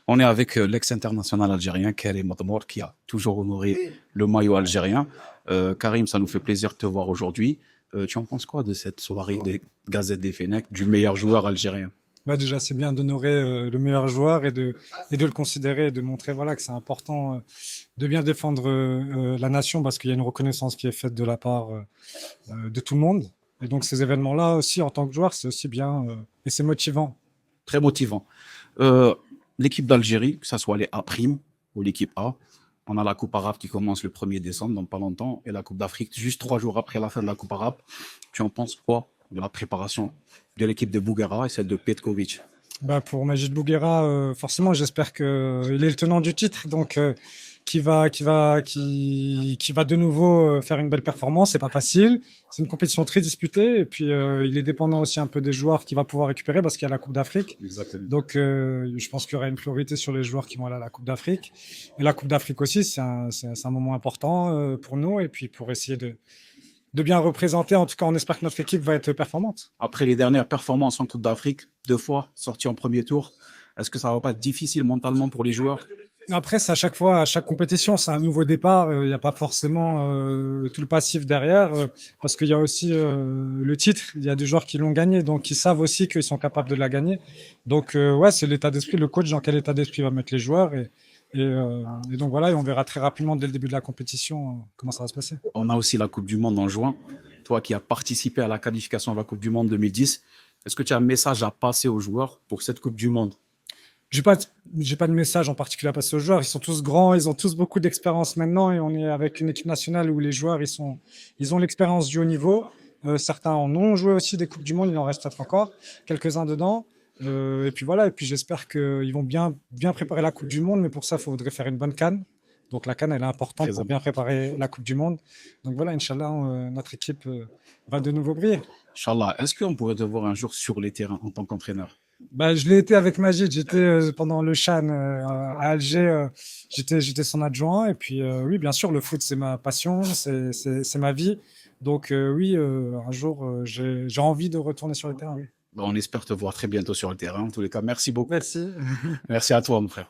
On est avec l'ex-international algérien Karim Admour qui a toujours honoré le maillot algérien. Karim, ça nous fait plaisir de te voir aujourd'hui. Tu en penses quoi de cette soirée des Gazettes des Fennecs du meilleur joueur algérien? Bah déjà, c'est bien d'honorer le meilleur joueur et de le considérer et de montrer voilà, que c'est important de bien défendre la nation parce qu'il y a une reconnaissance qui est faite de la part de tout le monde. Et donc ces événements-là aussi, en tant que joueur, c'est aussi bien et c'est motivant. Très motivant. Euh, L'équipe d'Algérie, que ce soit les A' ou l'équipe A, on a la Coupe arabe qui commence le 1er décembre, dans pas longtemps, et la Coupe d'Afrique juste 3 jours après la fin de la Coupe arabe. Tu en penses quoi de la préparation de l'équipe de Bouguera et celle de Petkovic? Bah, pour Majid Bouguera, forcément, j'espère qu'il est le tenant du titre, donc qui va de nouveau faire une belle performance. C'est pas facile, c'est une compétition très disputée, et puis il est dépendant aussi un peu des joueurs qu'il va pouvoir récupérer parce qu'il y a la Coupe d'Afrique. Exactement. Donc, je pense qu'il y aura une priorité sur les joueurs qui vont aller à la Coupe d'Afrique. Et la Coupe d'Afrique aussi, c'est un moment important pour nous, et puis pour essayer de bien représenter. En tout cas, on espère que notre équipe va être performante. Après les dernières performances en Coupe d'Afrique, 2 fois sorti en premier tour, est-ce que ça va pas être difficile mentalement pour les joueurs? Après, c'est à chaque fois, à chaque compétition, c'est un nouveau départ. Il n'y a pas forcément tout le passif derrière, parce qu'il y a aussi le titre. Il y a des joueurs qui l'ont gagné, donc ils savent aussi qu'ils sont capables de la gagner. Donc ouais, c'est l'état d'esprit, le coach dans quel état d'esprit va mettre les joueurs. Et donc voilà, et on verra très rapidement dès le début de la compétition comment ça va se passer. On a aussi la Coupe du Monde en juin. Toi qui as participé à la qualification à la Coupe du Monde 2010, est-ce que tu as un message à passer aux joueurs pour cette Coupe du Monde? J'ai pas, j'ai pas de message en particulier à passer aux joueurs. Ils sont tous grands, ils ont tous beaucoup d'expérience maintenant et on est avec une équipe nationale où les joueurs, ils ont l'expérience du haut niveau. Certains en ont joué aussi des Coupes du Monde, il en reste peut-être encore quelques-uns dedans. Et puis voilà, et puis j'espère qu'ils vont bien préparer la Coupe du Monde, mais pour ça, il faudrait faire une bonne CAN. Donc la CAN, elle est importante Très pour bien important. préparer la Coupe du Monde. Donc voilà, Inch'Allah, notre équipe va de nouveau briller. Inch'Allah, est-ce qu'on pourrait te voir un jour sur les terrains en tant qu'entraîneur? Bah, je l'ai été avec Majid. J'étais pendant le CHAN à Alger. J'étais son adjoint. Et puis, oui, bien sûr, le foot, c'est ma passion, c'est ma vie. Donc, oui, un jour, j'ai envie de retourner sur le terrain. Oui. On espère te voir très bientôt sur le terrain. En tous les cas, merci beaucoup. Merci. Merci à toi, mon frère.